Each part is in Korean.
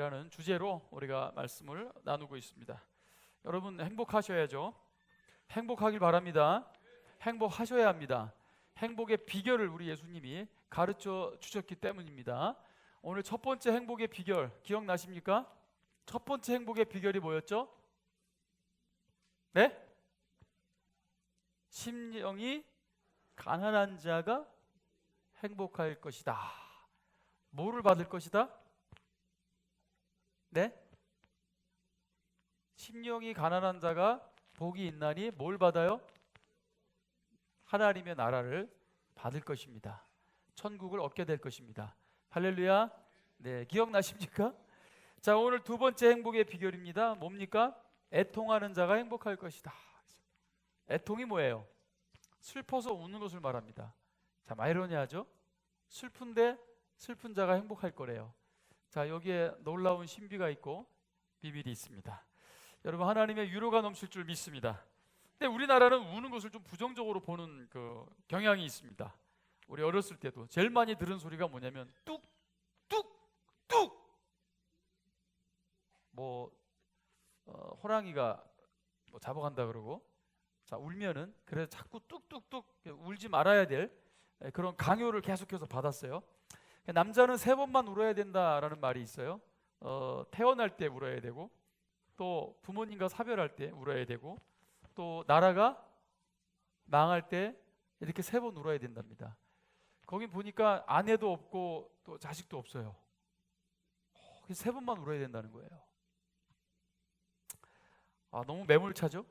행복이라는 주제로 우리가 말씀을 나누고 있습니다. 여러분 행복하셔야죠. 행복하길 바랍니다. 행복하셔야 합니다. 행복의 비결을 우리 예수님이 가르쳐 주셨기 때문입니다. 오늘 첫 번째 행복의 비결 기억나십니까? 첫 번째 행복의 비결이 뭐였죠? 네? 심령이 가난한 자가 행복할 것이다. 뭐를 받을 것이다? 네? 심령이 가난한 자가 복이 있나니 뭘 받아요? 하나님의 나라를 받을 것입니다. 천국을 얻게 될 것입니다. 할렐루야. 네, 기억나십니까? 자, 오늘 두 번째 행복의 비결입니다. 뭡니까? 애통하는 자가 행복할 것이다. 애통이 뭐예요? 슬퍼서 우는 것을 말합니다. 자, 아이러니하죠? 슬픈데 슬픈 자가 행복할 거래요. 자, 여기에 놀라운 신비가 있고 비밀이 있습니다. 여러분, 하나님의 위로가 넘칠 줄 믿습니다. 근데 우리나라는 우는 것을 좀 부정적으로 보는 그 경향이 있습니다. 우리 어렸을 때도 제일 많이 들은 소리가 뭐냐면 뚝뚝뚝. 호랑이가 잡아간다 그러고, 자, 울면은 그래서 자꾸 뚝뚝뚝 울지 말아야 될 그런 강요를 계속해서 받았어요. 남자는 3번만 울어야 된다라는 말이 있어요. 태어날 때 울어야 되고, 또 부모님과 사별할 때 울어야 되고, 또 나라가 망할 때 이렇게 3번 울어야 된답니다. 거기 보니까 아내도 없고 또 자식도 없어요. 3번만 울어야 된다는 거예요. 너무 매몰차죠?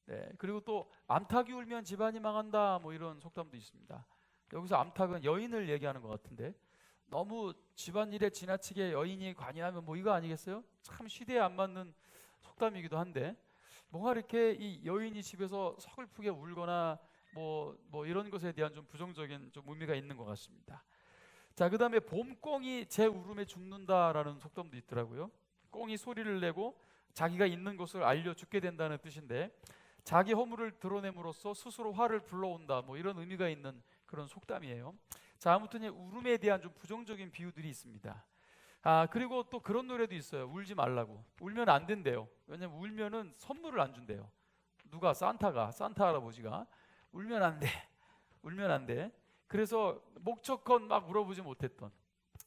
네, 그리고 또 암탉이 울면 집안이 망한다, 뭐 이런 속담도 있습니다. 여기서 암탉은 여인을 얘기하는 것 같은데, 너무 집안일에 지나치게 여인이 관여하면 뭐 이거 아니겠어요? 참 시대에 안 맞는 속담이기도 한데, 뭔가 이렇게 이 여인이 집에서 서글프게 울거나 뭐 이런 것에 대한 좀 부정적인 좀 의미가 있는 것 같습니다. 자, 그 다음에 봄꽁이 제 울음에 죽는다라는 속담도 있더라고요. 꽁이 소리를 내고 자기가 있는 것을 알려 죽게 된다는 뜻인데, 자기 허물을 드러냄으로써 스스로 화를 불러온다, 뭐 이런 의미가 있는 그런 속담이에요. 자, 아무튼 이 울음에 대한 좀 부정적인 비유들이 있습니다. 그리고 또 그런 노래도 있어요. 울지 말라고. 울면 안 된대요. 왜냐면 울면은 선물을 안 준대요. 누가? 산타 할아버지가 울면 안 돼. 울면 안 돼. 그래서 목적껏 막 울어보지 못했던,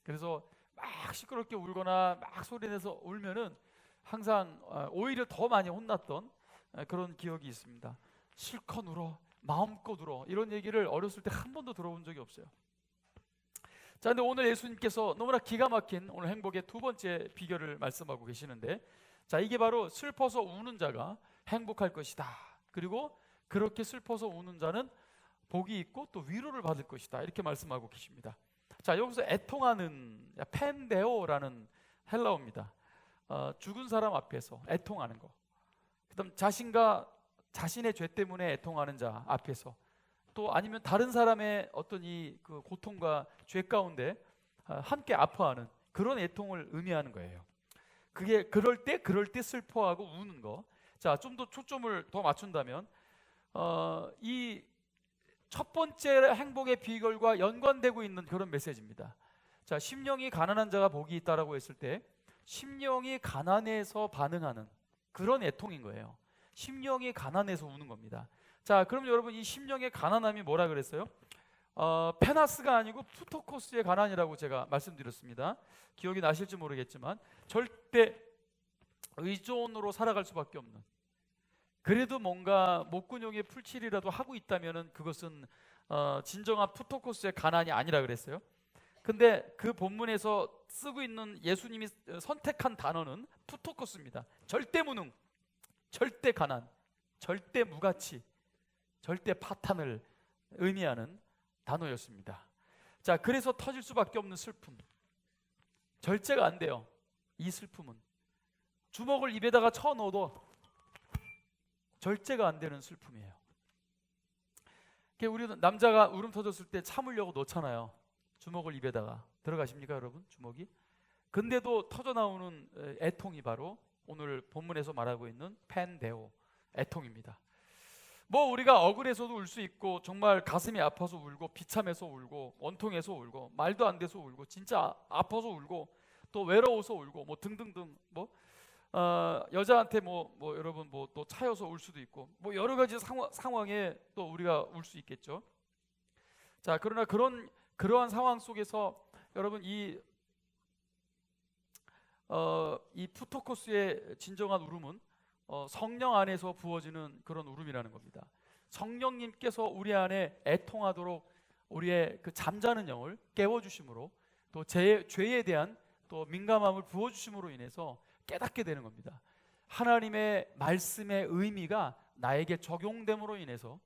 그래서 막 시끄럽게 울거나 막 소리내서 울면은 항상 오히려 더 많이 혼났던 그런 기억이 있습니다. 실컷 울어, 마음껏 울어, 이런 얘기를 어렸을 때 한 번도 들어본 적이 없어요. 자, 근데 오늘 예수님께서 너무나 기가 막힌 오늘 행복의 두 번째 비결을 말씀하고 계시는데, 자, 이게 바로 슬퍼서 우는 자가 행복할 것이다. 그리고 그렇게 슬퍼서 우는 자는 복이 있고 또 위로를 받을 것이다. 이렇게 말씀하고 계십니다. 자, 여기서 애통하는, 펜데오라는 헬라어입니다. 죽은 사람 앞에서 애통하는 거. 그다음 자신의 죄 때문에 애통하는 자 앞에서, 또 아니면 다른 사람의 어떤 그 고통과 죄 가운데 함께 아파하는 그런 애통을 의미하는 거예요. 그게 그럴 때 슬퍼하고 우는 거. 자, 좀 더 초점을 더 맞춘다면 이 첫 번째 행복의 비결과 연관되고 있는 그런 메시지입니다. 자, 심령이 가난한 자가 복이 있다라고 했을 때 심령이 가난해서 반응하는 그런 애통인 거예요. 심령이 가난해서 우는 겁니다. 자, 그럼 여러분, 이 심령의 가난함이 뭐라 그랬어요? 페나스가 아니고 푸토코스의 가난이라고 제가 말씀드렸습니다. 기억이 나실지 모르겠지만 절대 의존으로 살아갈 수밖에 없는, 그래도 뭔가 목근육의 풀칠이라도 하고 있다면은 그것은 진정한 푸토코스의 가난이 아니라 그랬어요. 근데 그 본문에서 쓰고 있는 예수님이 선택한 단어는 푸토코스입니다. 절대 무능, 절대 가난, 절대 무가치, 절대 파탄을 의미하는 단어였습니다. 자, 그래서 터질 수밖에 없는 슬픔, 절제가 안 돼요. 이 슬픔은 주먹을 입에다가 쳐 넣어도 절제가 안 되는 슬픔이에요. 우리 남자가 울음 터졌을 때 참으려고 넣잖아요. 주먹을 입에다가. 들어가십니까, 여러분? 주먹이? 근데도 터져 나오는 애통이 바로 오늘 본문에서 말하고 있는 펜데오, 애통입니다. 뭐 우리가 억울해서도 울 수 있고, 정말 가슴이 아파서 울고, 비참해서 울고, 원통해서 울고, 말도 안 돼서 울고, 진짜 아파서 울고, 또 외로워서 울고 뭐 등등등 뭐 여자한테 여러분 뭐 또 차여서 울 수도 있고 뭐 여러 가지 상황에 또 우리가 울 수 있겠죠. 자, 그러나 그러한 상황 속에서 여러분 이 푸토코스의 진정한 울음은 성령 안에서 부어지는 그런 울음이라는 겁니다. 성령님께서 우리 안에 애통하도록 우리의 그 잠자는 영을 깨워주심으로 또 죄에 대한 또 민감함을 부어주심으로 인해서 깨닫게 되는 겁니다. 하나님의 말씀의 의미가 나에게 적용됨으로 인해서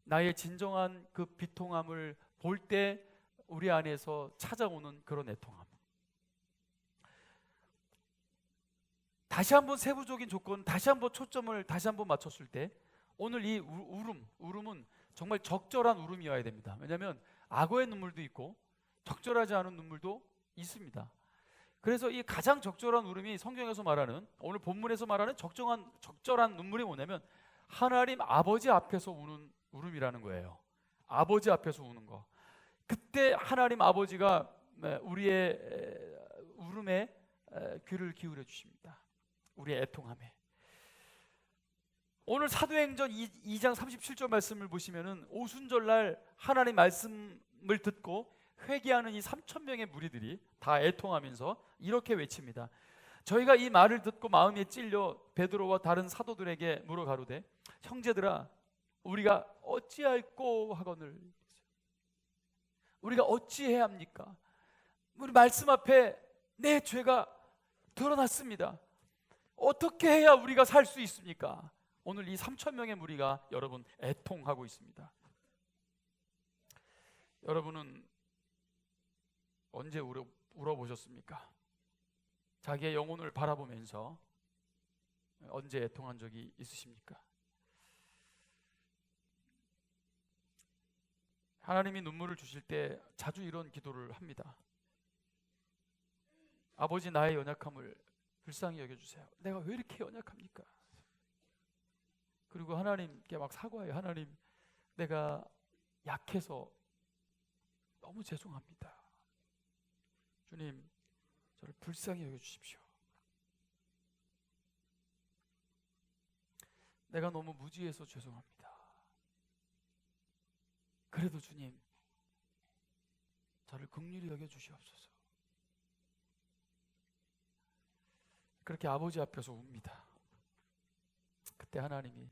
나의 진정한 그 비통함을 볼 때 우리 안에서 찾아오는 그런 애통함. 다시 한번 세부적인 조건, 다시 한번 초점을 다시 한번 맞췄을 때 오늘 이 울음은 정말 적절한 울음이어야 됩니다. 왜냐하면 악어의 눈물도 있고 적절하지 않은 눈물도 있습니다. 그래서 이 가장 적절한 울음이 성경에서 말하는, 오늘 본문에서 말하는 적절한 눈물이 뭐냐면 하나님 아버지 앞에서 우는 울음이라는 거예요. 아버지 앞에서 우는 거. 그때 하나님 아버지가 우리의 울음에 귀를 기울여 주십니다. 우리의 애통함에. 오늘 사도행전 2장 37절 말씀을 보시면은 오순절날 하나님 말씀을 듣고 회개하는 이 3,000명의 무리들이 다 애통하면서 이렇게 외칩니다. 저희가 이 말을 듣고 마음에 찔려 베드로와 다른 사도들에게 물어 가로되 형제들아 우리가 어찌할꼬 하거늘. 우리가 어찌해야 합니까? 우리 말씀 앞에 내 죄가 드러났습니다. 어떻게 해야 우리가 살 수 있습니까? 오늘 이 3,000명의 무리가 여러분 애통하고 있습니다. 여러분은 언제 울어보셨습니까? 자기의 영혼을 바라보면서 언제 애통한 적이 있으십니까? 하나님이 눈물을 주실 때 자주 이런 기도를 합니다. 아버지 나의 연약함을 불쌍히 여겨주세요. 내가 왜 이렇게 연약합니까? 그리고 하나님께 막 사과해요. 하나님 내가 약해서 너무 죄송합니다. 주님 저를 불쌍히 여겨주십시오. 내가 너무 무지해서 죄송합니다. 그래도 주님 저를 긍휼히 여겨주시옵소서. 그렇게 아버지 앞에서 웁니다. 그때 하나님이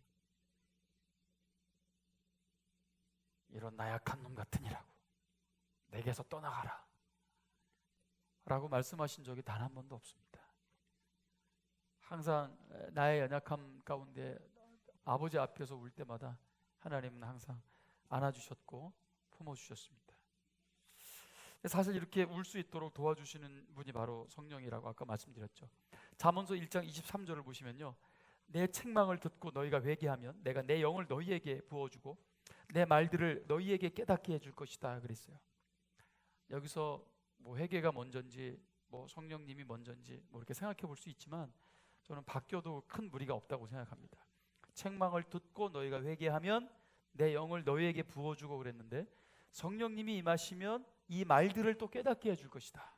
이런 나약한 놈 같으니라고 내게서 떠나가라 라고 말씀하신 적이 단 한 번도 없습니다. 항상 나의 연약함 가운데 아버지 앞에서 울 때마다 하나님은 항상 안아주셨고 품어주셨습니다. 사실 이렇게 울 수 있도록 도와주시는 분이 바로 성령이라고 아까 말씀드렸죠. 잠언서 1장 23절을 보시면요, 내 책망을 듣고 너희가 회개하면 내가 내 영을 너희에게 부어주고 내 말들을 너희에게 깨닫게 해줄 것이다 그랬어요. 여기서 뭐 회개가 먼저인지 뭐 성령님이 먼저인지 뭐 이렇게 생각해 볼 수 있지만 저는 바뀌어도 큰 무리가 없다고 생각합니다. 책망을 듣고 너희가 회개하면 내 영을 너희에게 부어주고 그랬는데 성령님이 임하시면 이 말들을 또 깨닫게 해줄 것이다.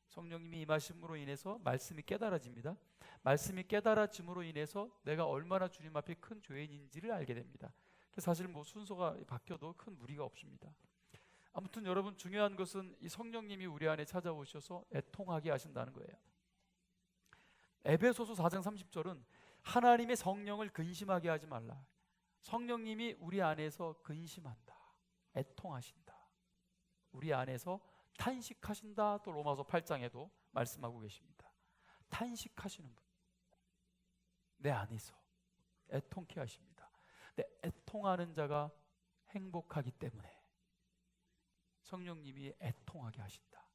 성령님이 임하심으로 인해서 말씀이 깨달아집니다. 말씀이 깨달아짐으로 인해서 내가 얼마나 주님 앞에 큰 죄인인지를 알게 됩니다. 사실 뭐 순서가 바뀌어도 큰 무리가 없습니다. 아무튼 여러분 중요한 것은 이 성령님이 우리 안에 찾아오셔서 애통하게 하신다는 거예요. 에베소서 4장 30절은 하나님의 성령을 근심하게 하지 말라. 성령님이 우리 안에서 근심한다. 애통하신다. 우리 안에서 탄식하신다. 또 로마서 8장에도 말씀하고 계십니다. 탄식하시는 분. 내 안에서 애통케 하십니다. 근데 애통하는 자가 행복하기 때문에 성령님이 애통하게 하신다.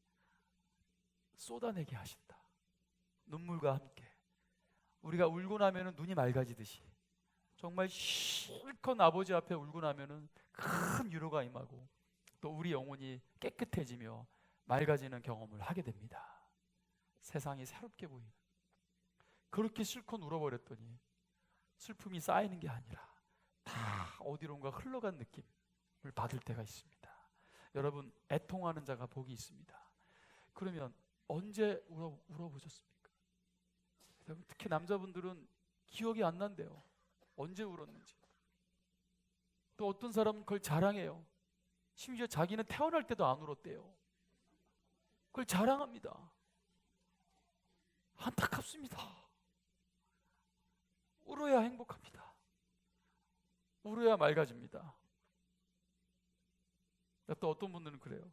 쏟아내게 하신다. 눈물과 함께 우리가 울고 나면은 눈이 맑아지듯이 정말 실컷 아버지 앞에 울고 나면은 큰 위로가 임하고 또 우리 영혼이 깨끗해지며 맑아지는 경험을 하게 됩니다. 세상이 새롭게 보이는. 그렇게 실컷 울어버렸더니 슬픔이 쌓이는 게 아니라 다 어디론가 흘러간 느낌을 받을 때가 있습니다. 여러분 애통하는 자가 복이 있습니다. 그러면 언제 울어보셨습니까? 특히 남자분들은 기억이 안 난대요. 언제 울었는지. 또 어떤 사람은 그걸 자랑해요. 심지어 자기는 태어날 때도 안 울었대요. 그걸 자랑합니다. 안타깝습니다. 울어야 행복합니다. 울어야 맑아집니다. 또 어떤 분들은 그래요.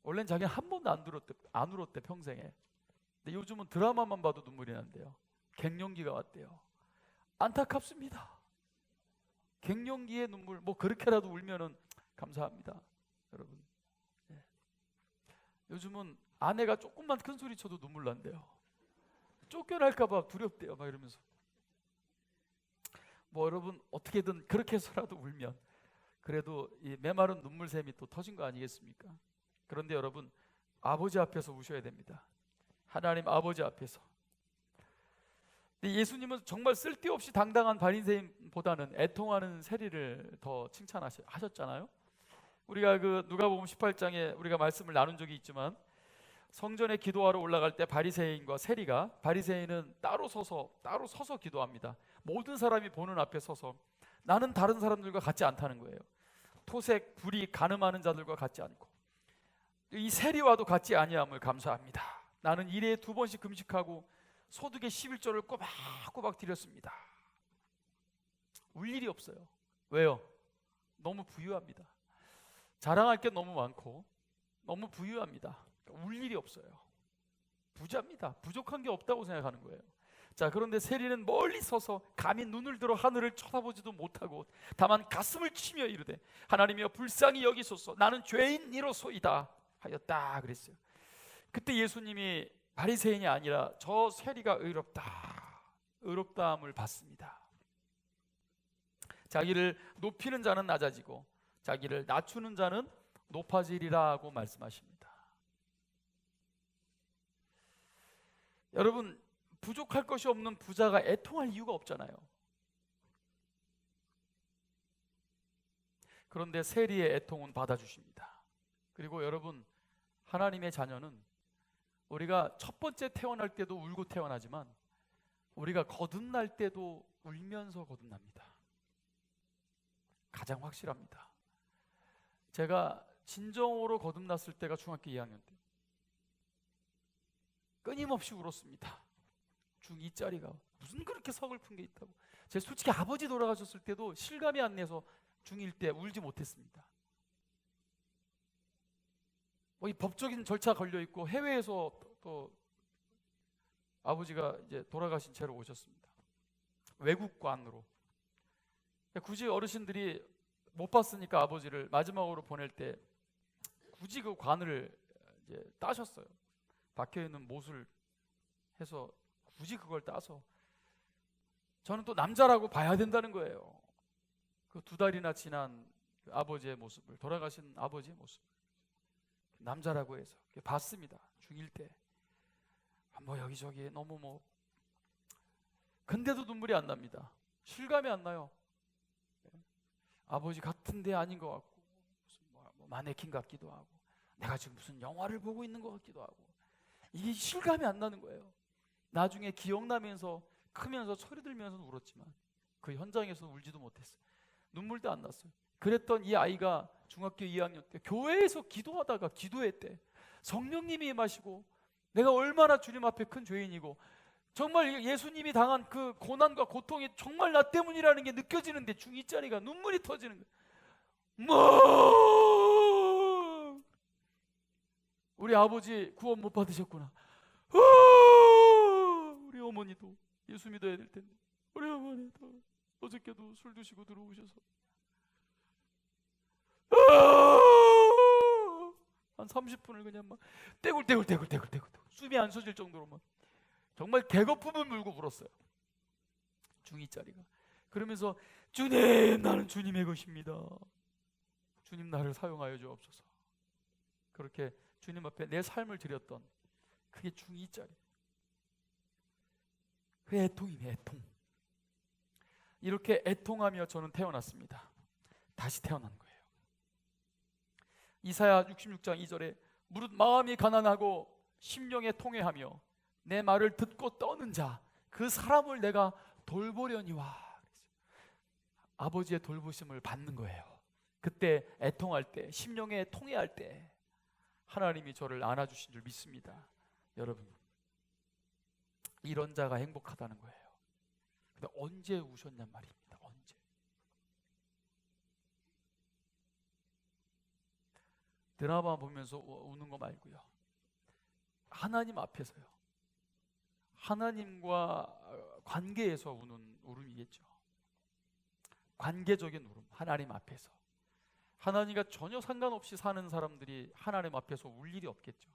원래는 자기는 한 번도 안 울었대 평생에. 근데 요즘은 드라마만 봐도 눈물이 난대요. 갱년기가 왔대요. 안타깝습니다. 갱년기의 눈물, 뭐 그렇게라도 울면은 감사합니다, 여러분. 예. 요즘은 아내가 조금만 큰 소리 쳐도 눈물 난대요. 쫓겨날까봐 두렵대요, 막 이러면서. 뭐 여러분 어떻게든 그렇게 해서라도 울면 그래도 이 메마른 눈물샘이 또 터진 거 아니겠습니까? 그런데 여러분 아버지 앞에서 우셔야 됩니다. 하나님 아버지 앞에서. 근데 예수님은 정말 쓸데없이 당당한 바리새인보다는 애통하는 세리를 더 칭찬하셨잖아요. 우리가 그 누가복음 18장에 우리가 말씀을 나눈 적이 있지만 성전에 기도하러 올라갈 때 바리새인과 세리가, 바리새인은 따로 서서 기도합니다. 모든 사람이 보는 앞에 서서. 나는 다른 사람들과 같지 않다는 거예요. 토색, 불의, 간음하는 자들과 같지 않고 이 세리와도 같지 아니함을 감사합니다. 나는 일에 2번씩 금식하고 소득의 11조를 꼬박꼬박 드렸습니다. 울 일이 없어요. 왜요? 너무 부유합니다. 자랑할 게 너무 많고 너무 부유합니다. 울 일이 없어요. 부자입니다. 부족한 게 없다고 생각하는 거예요. 자, 그런데 세리는 멀리 서서 감히 눈을 들어 하늘을 쳐다보지도 못하고 다만 가슴을 치며 이르되 하나님이여 불쌍히 여기소서 나는 죄인이로소이다 하였다 그랬어요. 그때 예수님이 바리새인이 아니라 저 세리가 의롭다함을 받습니다. 자기를 높이는 자는 낮아지고 자기를 낮추는 자는 높아지리라고 말씀하십니다. 여러분 부족할 것이 없는 부자가 애통할 이유가 없잖아요. 그런데 세리의 애통은 받아주십니다. 그리고 여러분 하나님의 자녀는 우리가 첫 번째 태어날 때도 울고 태어나지만 우리가 거듭날 때도 울면서 거듭납니다. 가장 확실합니다. 제가 진정으로 거듭났을 때가 중학교 2학년 때 끊임없이 울었습니다. 중2짜리가 무슨 그렇게 서글픈 게 있다고. 제가 솔직히 아버지 돌아가셨을 때도 실감이 안 나서 중1 때 울지 못했습니다. 이 법적인 절차 걸려 있고 해외에서 또 아버지가 이제 돌아가신 채로 오셨습니다. 외국관으로. 굳이 어르신들이 못 봤으니까 아버지를 마지막으로 보낼 때 굳이 그 관을 이제 따셨어요. 박혀 있는 못을 해서 굳이 그걸 따서. 저는 또 남자라고 봐야 된다는 거예요. 그 2달이나 지난 그 아버지의 모습을, 돌아가신 아버지의 모습을 남자라고 해서 봤습니다. 중1 때. 뭐 여기저기 너무 뭐 근데도 눈물이 안 납니다. 실감이 안 나요. 아버지 같은데 아닌 것 같고 무슨 뭐 마네킹 같기도 하고 내가 지금 무슨 영화를 보고 있는 것 같기도 하고 이게 실감이 안 나는 거예요. 나중에 기억나면서 크면서 소리 들면서 울었지만 그 현장에서 울지도 못했어요. 눈물도 안 났어요. 그랬던 이 아이가 중학교 2학년 때 교회에서 기도하다가 기도회 때 성령님이 임하시고 내가 얼마나 주님 앞에 큰 죄인이고 정말 예수님이 당한 그 고난과 고통이 정말 나 때문이라는 게 느껴지는데 중2짜리가 눈물이 터지는 거예요. 우리 아버지 구원 못 받으셨구나. 우리 어머니도 예수 믿어야 될 텐데 우리 어머니도 어저께도 술 드시고 들어오셔서 한 30분을 그냥 막 떼굴떼굴 숨이 안 쉬어질 정도로 막 정말 개거품을 물고 울었어요. 중2짜리가. 그러면서 주님 나는 주님의 것입니다. 주님 나를 사용하여 주옵소서. 그렇게 주님 앞에 내 삶을 드렸던 그게 중2짜리. 그 애통이네, 애통. 이렇게 애통하며 저는 태어났습니다. 다시 태어난 거예요. 이사야 66장 2절에 무릇 마음이 가난하고 심령에 통회하며 내 말을 듣고 떠는 자, 그 사람을 내가 돌보려니와. 아버지의 돌보심을 받는 거예요. 그때 애통할 때, 심령에 통회할 때 하나님이 저를 안아주신 줄 믿습니다. 여러분, 이런 자가 행복하다는 거예요. 근데 언제 우셨냔 말입니다. 언제? 드라마 보면서 우는 거 말고요, 하나님 앞에서요, 하나님과 관계에서 우는 울음이겠죠. 관계적인 울음, 하나님 앞에서. 하나님과 전혀 상관없이 사는 사람들이 하나님 앞에서 울 일이 없겠죠.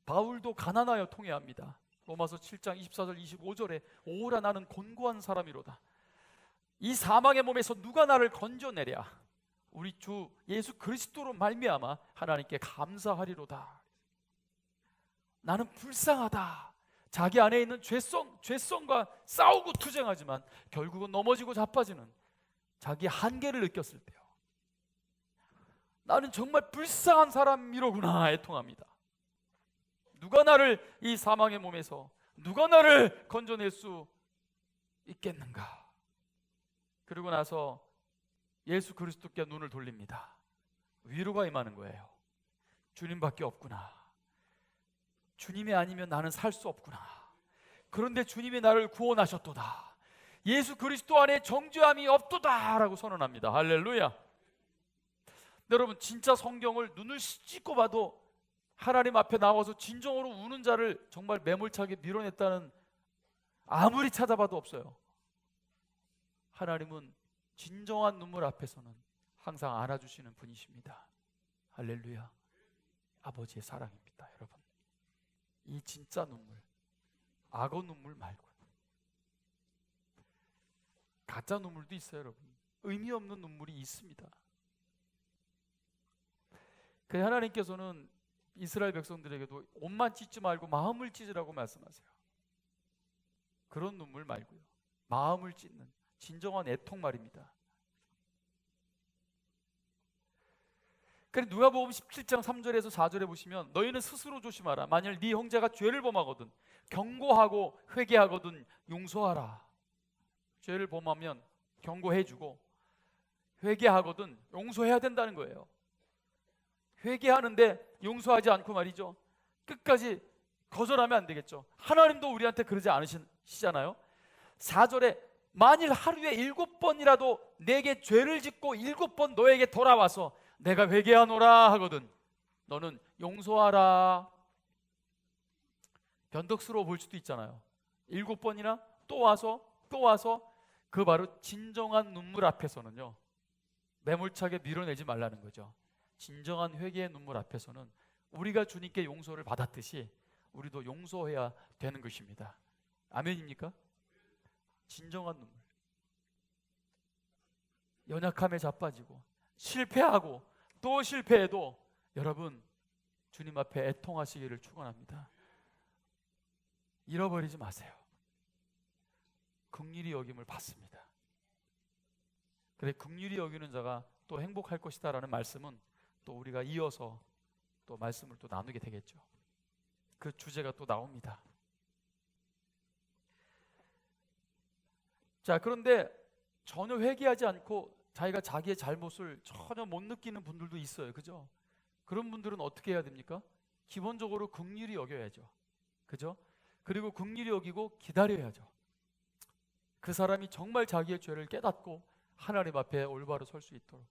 바울도 가난하여 통회합니다. 로마서 7장 24절 25절에 오라 나는 곤고한 사람이로다. 이 사망의 몸에서 누가 나를 건져내랴. 우리 주 예수 그리스도로 말미암아 하나님께 감사하리로다. 나는 불쌍하다. 자기 안에 있는 죄성과 싸우고 투쟁하지만 결국은 넘어지고 자빠지는 자기 한계를 느꼈을 때요, 나는 정말 불쌍한 사람이로구나 애통합니다. 누가 나를 이 사망의 몸에서, 누가 나를 건져낼 수 있겠는가. 그러고 나서 예수 그리스도께 눈을 돌립니다. 위로가 임하는 거예요. 주님밖에 없구나. 주님이 아니면 나는 살 수 없구나. 그런데 주님이 나를 구원하셨도다. 예수 그리스도 안에 정죄함이 없도다 라고 선언합니다. 할렐루야. 여러분, 진짜 성경을 눈을 씻고 봐도 하나님 앞에 나와서 진정으로 우는 자를 정말 매몰차게 밀어냈다는, 아무리 찾아봐도 없어요. 하나님은 진정한 눈물 앞에서는 항상 안아주시는 분이십니다. 할렐루야. 아버지의 사랑입니다. 여러분, 이 진짜 눈물, 악어 눈물 말고 가짜 눈물도 있어요. 여러분, 의미 없는 눈물이 있습니다. 그 하나님께서는 이스라엘 백성들에게도 옷만 찢지 말고 마음을 찢으라고 말씀하세요. 그런 눈물 말고요, 마음을 찢는 진정한 애통 말입니다. 그래서 누가복음 17장 3절에서 4절에 보시면, 너희는 스스로 조심하라. 만일 네 형제가 죄를 범하거든 경고하고 회개하거든 용서하라. 죄를 범하면 경고해주고 회개하거든 용서해야 된다는 거예요. 회개하는데 용서하지 않고 말이죠, 끝까지 거절하면 안 되겠죠. 하나님도 우리한테 그러지 않으시잖아요. 4절에 만일 하루에 7번이라도 내게 죄를 짓고 7번 너에게 돌아와서 내가 회개하노라 하거든 너는 용서하라. 변덕스러워 볼 수도 있잖아요. 7번이나 또 와서 그 바로 진정한 눈물 앞에서는요, 매몰차게 밀어내지 말라는 거죠. 진정한 회개의 눈물 앞에서는 우리가 주님께 용서를 받았듯이 우리도 용서해야 되는 것입니다. 아멘입니까? 진정한 눈물. 연약함에 자빠지고 실패하고 또 실패해도 여러분, 주님 앞에 애통하시기를 축원합니다. 잃어버리지 마세요. 긍휼히 여김을 받습니다. 그래, 긍휼히 여기는 자가 또 행복할 것이다 라는 말씀은 또 우리가 이어서 또 말씀을 또 나누게 되겠죠. 그 주제가 또 나옵니다. 자, 그런데 전혀 회개하지 않고 자기가 자기의 잘못을 전혀 못 느끼는 분들도 있어요. 그죠? 그런 분들은 어떻게 해야 됩니까? 기본적으로 긍휼히 여겨야죠. 그죠? 그리고 긍휼히 여기고 기다려야죠. 그 사람이 정말 자기의 죄를 깨닫고 하나님 앞에 올바로 설 수 있도록.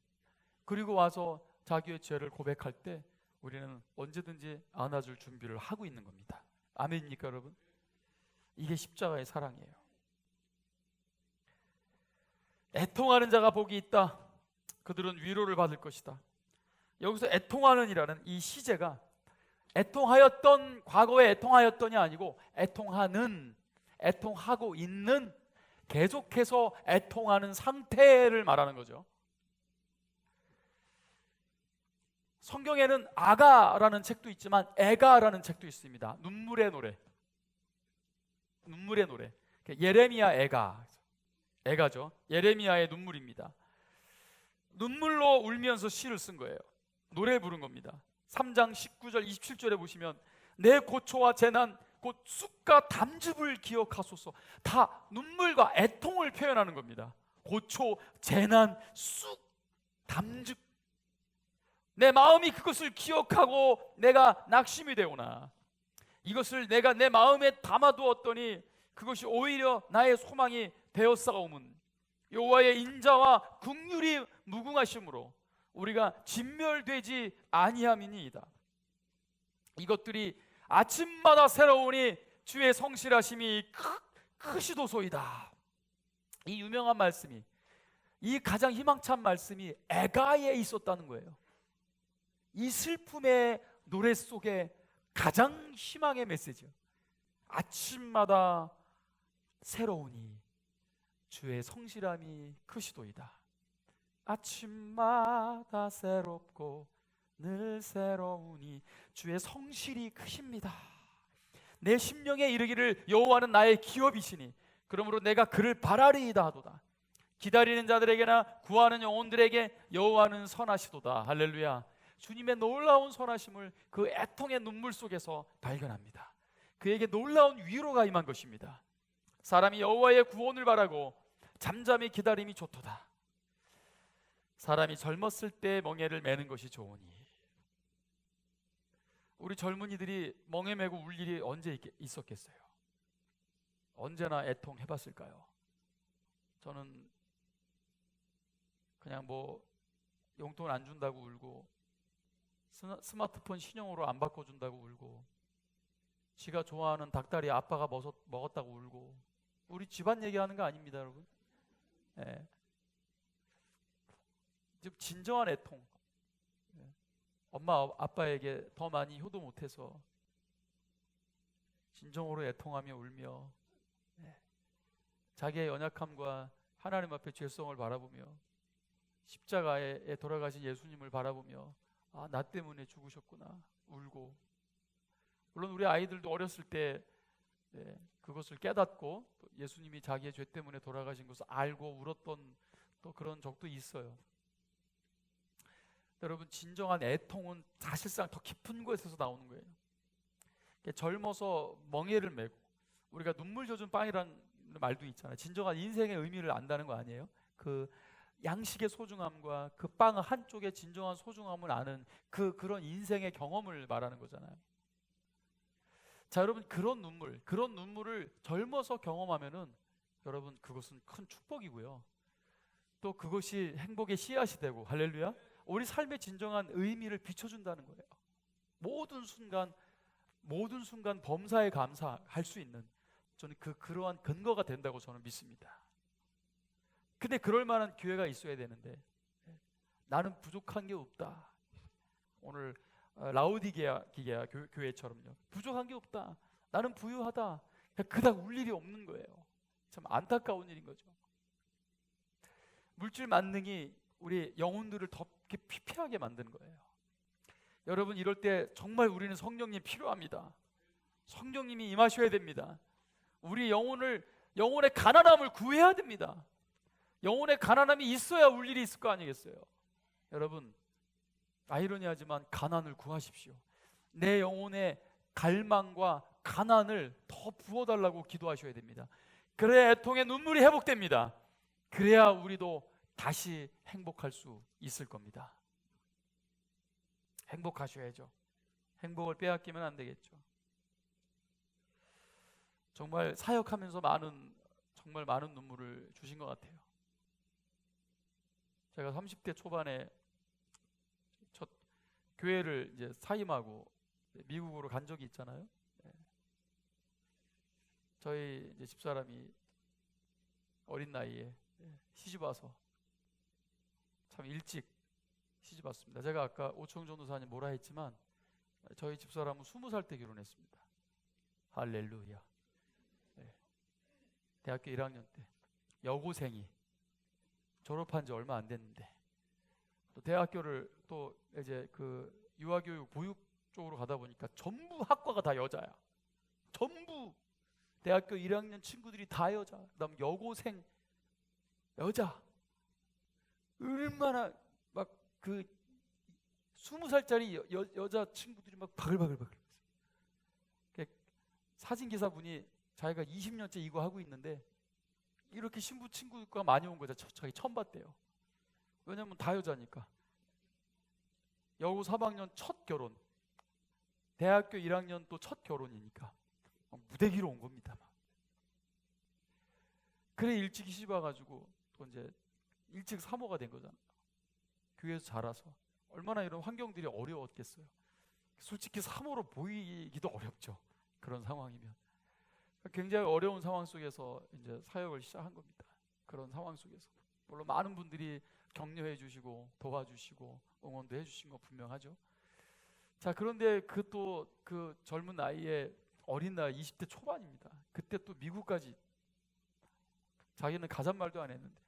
그리고 와서 자기의 죄를 고백할 때 우리는 언제든지 안아줄 준비를 하고 있는 겁니다. 아멘입니까, 여러분? 이게 십자가의 사랑이에요. 애통하는 자가 복이 있다. 그들은 위로를 받을 것이다. 여기서 애통하는이라는 이 시제가 애통하였던, 과거에 애통하였던이 아니고 애통하는, 애통하고 있는, 계속해서 애통하는 상태를 말하는 거죠. 성경에는 아가라는 책도 있지만 애가라는 책도 있습니다. 눈물의 노래. 눈물의 노래. 예레미야 애가죠. 예레미야의 눈물입니다. 눈물로 울면서 시를 쓴 거예요. 노래 부른 겁니다. 3장 19절 27절에 보시면 내 고초와 재난 곧 쑥과 담즙을 기억하소서. 다 눈물과 애통을 표현하는 겁니다. 고초, 재난, 쑥, 담즙. 내 마음이 그것을 기억하고 내가 낙심이 되오나 이것을 내가 내 마음에 담아두었더니 그것이 오히려 나의 소망이 되었사오면 여호와의 인자와 긍휼이 무궁하심으로 우리가 진멸되지 아니함이니이다. 이것들이 아침마다 새로우니 주의 성실하심이 크시도소이다. 이 유명한 말씀이, 이 가장 희망찬 말씀이 에가에 있었다는 거예요. 이 슬픔의 노래 속에 가장 희망의 메시지요. 아침마다 새로우니 주의 성실함이 크시도이다. 아침마다 새롭고 늘 새로우니 주의 성실이 크십니다. 내 심령에 이르기를 여호와는 나의 기업이시니 그러므로 내가 그를 바라리이다 하도다. 기다리는 자들에게나 구하는 영혼들에게 여호와는 선하시도다. 할렐루야. 주님의 놀라운 선하심을 그 애통의 눈물 속에서 발견합니다. 그에게 놀라운 위로가 임한 것입니다. 사람이 여호와의 구원을 바라고 잠잠히 기다림이 좋도다. 사람이 젊었을 때 멍에를 매는 것이 좋으니. 우리 젊은이들이 멍에 매고 울 일이 언제 있었겠어요? 언제나 애통해봤을까요? 저는 그냥 뭐 용돈 안 준다고 울고 스마트폰 신용으로 안 바꿔준다고 울고 지가 좋아하는 닭다리 아빠가 먹었다고 울고. 우리 집안 얘기하는 거 아닙니다, 여러분. 네. 진정한 애통. 네. 엄마 아빠에게 더 많이 효도 못해서 진정으로 애통하며 울며, 네. 자기의 연약함과 하나님 앞에 죄성을 바라보며 십자가에 돌아가신 예수님을 바라보며 아, 나 때문에 죽으셨구나 울고. 물론 우리 아이들도 어렸을 때 그것을 깨닫고 또 예수님이 자기의 죄 때문에 돌아가신 것을 알고 울었던 또 그런 적도 있어요. 여러분, 진정한 애통은 사실상 더 깊은 곳에서 나오는 거예요. 젊어서 멍에를 메고 우리가 눈물 젖은 빵이라는 말도 있잖아요. 진정한 인생의 의미를 안다는 거 아니에요? 그 양식의 소중함과 그 빵 한쪽의 진정한 소중함을 아는 그런 인생의 경험을 말하는 거잖아요. 자, 여러분, 그런 눈물을 젊어서 경험하면은 여러분 그것은 큰 축복이고요. 또 그것이 행복의 씨앗이 되고, 할렐루야. 우리 삶의 진정한 의미를 비춰준다는 거예요. 모든 순간 범사에 감사할 수 있는, 저는 그러한 근거가 된다고 저는 믿습니다. 근데 그럴 만한 기회가 있어야 되는데 나는 부족한 게 없다. 오늘 라우디게아 교회처럼요. 부족한 게 없다. 나는 부유하다. 그닥 울 일이 없는 거예요. 참 안타까운 일인 거죠. 물질 만능이 우리 영혼들을 더 피폐하게 만드는 거예요. 여러분, 이럴 때 정말 우리는 성령님 필요합니다. 성령님이 임하셔야 됩니다. 우리 영혼의 가난함을 구해야 됩니다. 영혼의 가난함이 있어야 울 일이 있을 거 아니겠어요? 여러분, 아이러니하지만 가난을 구하십시오. 내 영혼의 갈망과 가난을 더 부어달라고 기도하셔야 됩니다. 그래야 애통의 눈물이 회복됩니다. 그래야 우리도 다시 행복할 수 있을 겁니다. 행복하셔야죠. 행복을 빼앗기면 안 되겠죠. 정말 사역하면서 정말 많은 눈물을 주신 것 같아요. 제가 30대 초반에 첫 교회를 이제 사임하고 미국으로 간 적이 있잖아요. 저희 이제 집사람이 어린 나이에 시집 와서 참 일찍 시집 왔습니다. 제가 아까 오청 전도사님 뭐라 했지만 저희 집사람은 20살 때 결혼했습니다. 할렐루야. 대학교 1학년 때 여고생이 졸업한 지 얼마 안 됐는데 또 대학교를 또 이제 그 유아교육 보육 쪽으로 가다 보니까 전부 학과가 다 여자야. 전부 대학교 1학년 친구들이 다 여자. 그다음 여고생 여자. 얼마나 막 그 20살짜리 여자 친구들이 막 바글바글. 사진 기사분이 자기가 20년째 이거 하고 있는데 이렇게 신부 친구가 많이 온 거죠. 자기 처음 봤대요. 왜냐면 다 여자니까. 여고 3학년 첫 결혼, 대학교 1학년 또 첫 결혼이니까 무대기로 온 겁니다. 막. 그래 일찍 시집 와가지고 또 이제 일찍 사모가 된 거잖아요. 교회에서 자라서 얼마나 이런 환경들이 어려웠겠어요. 솔직히 사모로 보이기도 어렵죠. 그런 상황이면 굉장히 어려운 상황 속에서 이제 사역을 시작한 겁니다. 그런 상황 속에서 물론 많은 분들이 격려해 주시고 도와주시고 응원도 해주신 거 분명하죠. 자, 그런데 그 젊은 나이에 어린 나이 20대 초반입니다. 그때 또 미국까지 자기는 가잔 말도 안 했는데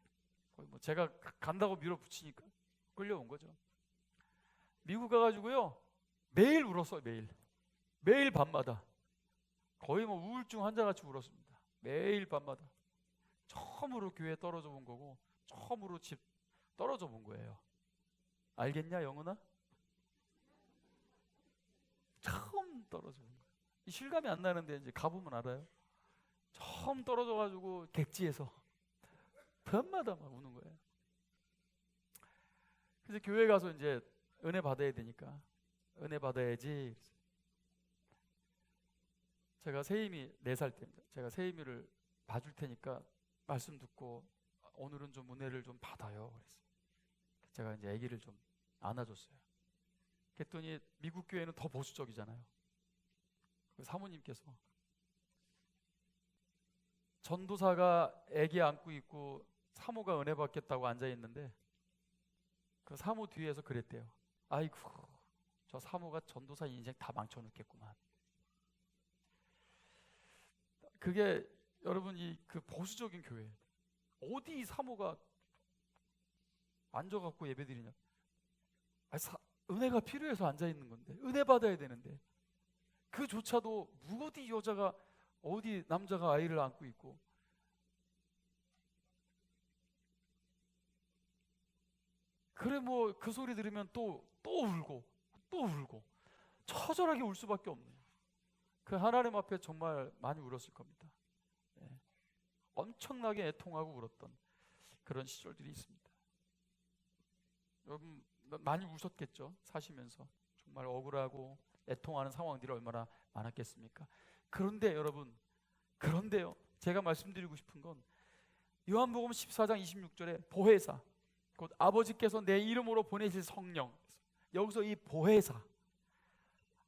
거의 뭐 제가 간다고 밀어붙이니까 끌려온 거죠. 미국 가가지고요 매일 울었어요. 매일 밤마다 거의 뭐 우울증 환자같이 울었습니다. 매일 밤마다. 처음으로 교회 떨어져 본 거고 처음으로 집 떨어져 본 거예요. 알겠냐 영은아? 처음 떨어져 본 거예요. 실감이 안 나는데 이제 가보면 알아요. 처음 떨어져가지고 객지에서 밤마다 막 우는 거예요. 그래서 교회 가서 이제 은혜 받아야 되니까 은혜 받아야지. 제가 세임이 4살 때입니다. 제가 세임이를 봐줄 테니까 말씀 듣고 오늘은 좀 은혜를 좀 받아요. 그랬어요. 제가 이제 아기를 좀 안아줬어요. 그랬더니 미국 교회는 더 보수적이잖아요. 그 사모님께서 전도사가 아기 안고 있고 사모가 은혜 받겠다고 앉아 있는데 그 사모 뒤에서 그랬대요. 아이고 저 사모가 전도사 인생 다 망쳐놓겠구만. 그게 여러분 그 보수적인 교회 어디 사모가 앉아갖고 예배드리냐. 은혜가 필요해서 앉아있는 건데 은혜 받아야 되는데 그조차도 어디 여자가 어디 남자가 아이를 안고 있고 그래 뭐 그 소리 들으면 또 울고 처절하게 울 수밖에 없네요. 그 하나님 앞에 정말 많이 울었을 겁니다. 네. 엄청나게 애통하고 울었던 그런 시절들이 있습니다. 여러분 많이 우셨겠죠? 사시면서 정말 억울하고 애통하는 상황들이 얼마나 많았겠습니까? 그런데 여러분 그런데요 제가 말씀드리고 싶은 건 요한복음 14장 26절에 보혜사 곧 아버지께서 내 이름으로 보내실 성령, 여기서 이 보혜사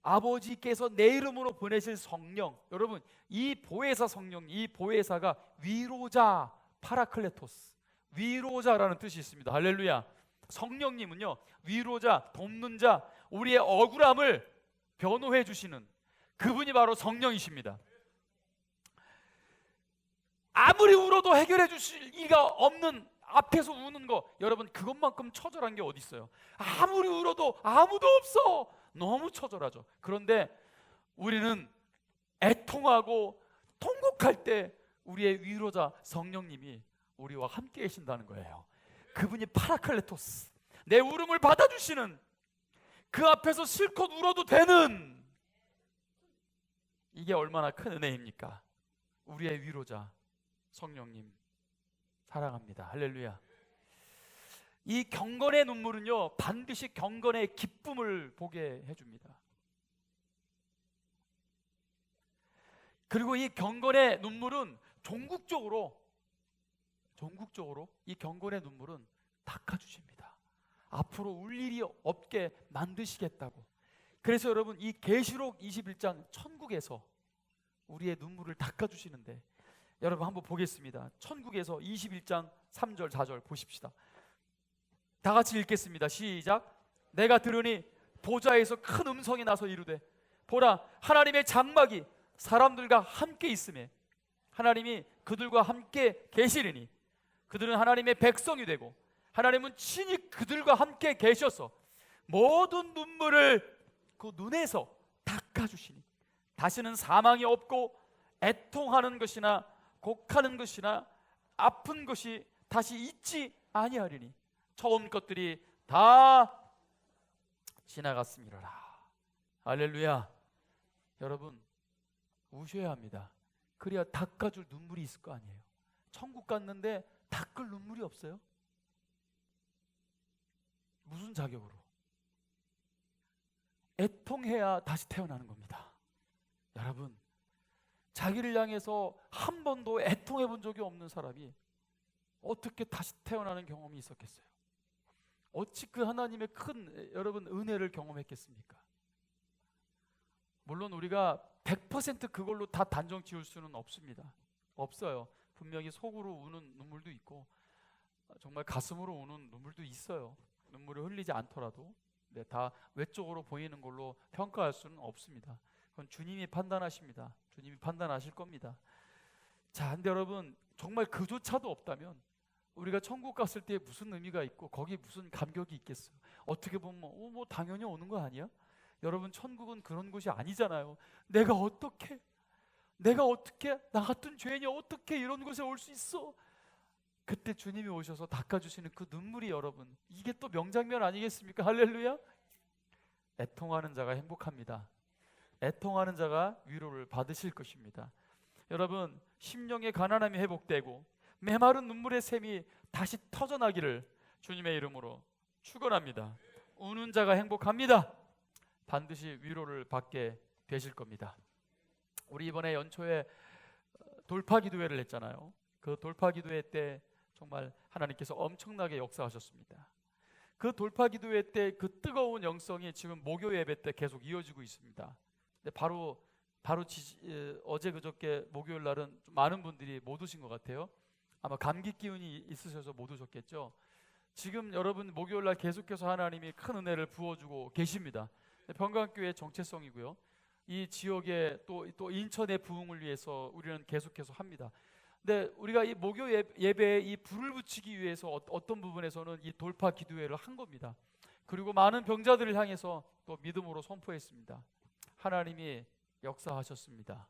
아버지께서 내 이름으로 보내실 성령, 여러분 이 보혜사 성령, 이 보혜사가 위로자 파라클레토스, 위로자라는 뜻이 있습니다. 할렐루야. 성령님은요 위로자, 돕는 자, 우리의 억울함을 변호해 주시는 그분이 바로 성령이십니다. 아무리 울어도 해결해 주실 리가 없는 앞에서 우는 거, 여러분 그것만큼 처절한 게 어디 있어요? 아무리 울어도 아무도 없어. 너무 처절하죠. 그런데 우리는 애통하고 통곡할 때 우리의 위로자 성령님이 우리와 함께 계신다는 거예요. 그분이 파라클레토스, 내 울음을 받아주시는, 그 앞에서 실컷 울어도 되는, 이게 얼마나 큰 은혜입니까? 우리의 위로자 성령님 사랑합니다. 할렐루야. 이 경건의 눈물은요 반드시 경건의 기쁨을 보게 해줍니다. 그리고 이 경건의 눈물은 종국적으로 이 경건의 눈물은 닦아주십니다. 앞으로 울 일이 없게 만드시겠다고. 그래서 여러분 이 계시록 21장 천국에서 우리의 눈물을 닦아주시는데, 여러분 한번 보겠습니다. 천국에서 21장 3절 4절 보십시다. 다 같이 읽겠습니다. 시작. 내가 들으니 보좌에서 큰 음성이 나서 이르되 보라 하나님의 장막이 사람들과 함께 있음에 하나님이 그들과 함께 계시리니 그들은 하나님의 백성이 되고 하나님은 친히 그들과 함께 계셔서 모든 눈물을 그 눈에서 닦아주시니 다시는 사망이 없고 애통하는 것이나 곡하는 것이나 아픈 것이 다시 있지 아니하리니 처음 것들이 다 지나갔음이로라. 할렐루야. 여러분 우셔야 합니다. 그래야 닦아줄 눈물이 있을 거 아니에요. 천국 갔는데 닦을 눈물이 없어요? 무슨 자격으로? 애통해야 다시 태어나는 겁니다. 여러분, 자기를 향해서 한 번도 애통해 본 적이 없는 사람이 어떻게 다시 태어나는 경험이 있었겠어요? 어찌 그 하나님의 큰 여러분 은혜를 경험했겠습니까? 물론 우리가 100% 그걸로 다 단정 지을 수는 없습니다. 없어요. 분명히 속으로 우는 눈물도 있고 정말 가슴으로 우는 눈물도 있어요. 눈물을 흘리지 않더라도 다 외적으로 보이는 걸로 평가할 수는 없습니다. 그건 주님이 판단하십니다. 주님이 판단하실 겁니다. 자, 근데 여러분 정말 그조차도 없다면 우리가 천국 갔을 때 무슨 의미가 있고 거기에 무슨 감격이 있겠어요? 어떻게 보면 뭐 당연히 오는 거 아니야? 여러분 천국은 그런 곳이 아니잖아요. 내가 어떻게 나 같은 죄인이 어떻게 이런 곳에 올 수 있어? 그때 주님이 오셔서 닦아주시는 그 눈물이 여러분 이게 또 명장면 아니겠습니까? 할렐루야. 애통하는 자가 행복합니다. 애통하는 자가 위로를 받으실 것입니다. 여러분 심령의 가난함이 회복되고 메마른 눈물의 샘이 다시 터져나기를 주님의 이름으로 축원합니다. 우는 자가 행복합니다. 반드시 위로를 받게 되실 겁니다. 우리 이번에 연초에 돌파 기도회를 했잖아요. 그 돌파 기도회 때 정말 하나님께서 엄청나게 역사하셨습니다. 그 돌파 기도회 때 그 뜨거운 영성이 지금 목요 예배 때 계속 이어지고 있습니다. 근데 바로 어제 그저께 목요일 날은 많은 분들이 못 오신 것 같아요. 아마 감기 기운이 있으셔서 못 오셨겠죠. 지금 여러분 목요일 날 계속해서 하나님이 큰 은혜를 부어주고 계십니다. 평강교회의 정체성이고요. 이 지역에 또 인천의 부흥을 위해서 우리는 계속해서 합니다. 근데 우리가 이 목요 예배에 이 불을 붙이기 위해서 어떤 부분에서는 이 돌파 기도회를 한 겁니다. 그리고 많은 병자들을 향해서 또 믿음으로 선포했습니다. 하나님이 역사하셨습니다.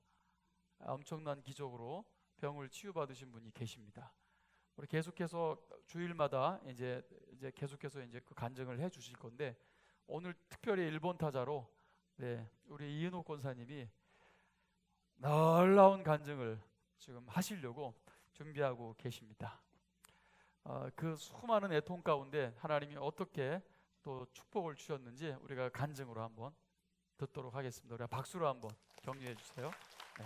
엄청난 기적으로 병을 치유받으신 분이 계십니다. 우리 계속해서 주일마다 이제 계속해서 이제 그 간증을 해 주실 건데 오늘 특별히 일본 타자로 우리 이은호 권사님이 놀라운 간증을 지금 하시려고 준비하고 계십니다. 그 수많은 애통 가운데 하나님이 어떻게 또 축복을 주셨는지 우리가 간증으로 한번 듣도록 하겠습니다. 우리가 박수로 한번 격려해 주세요. 네.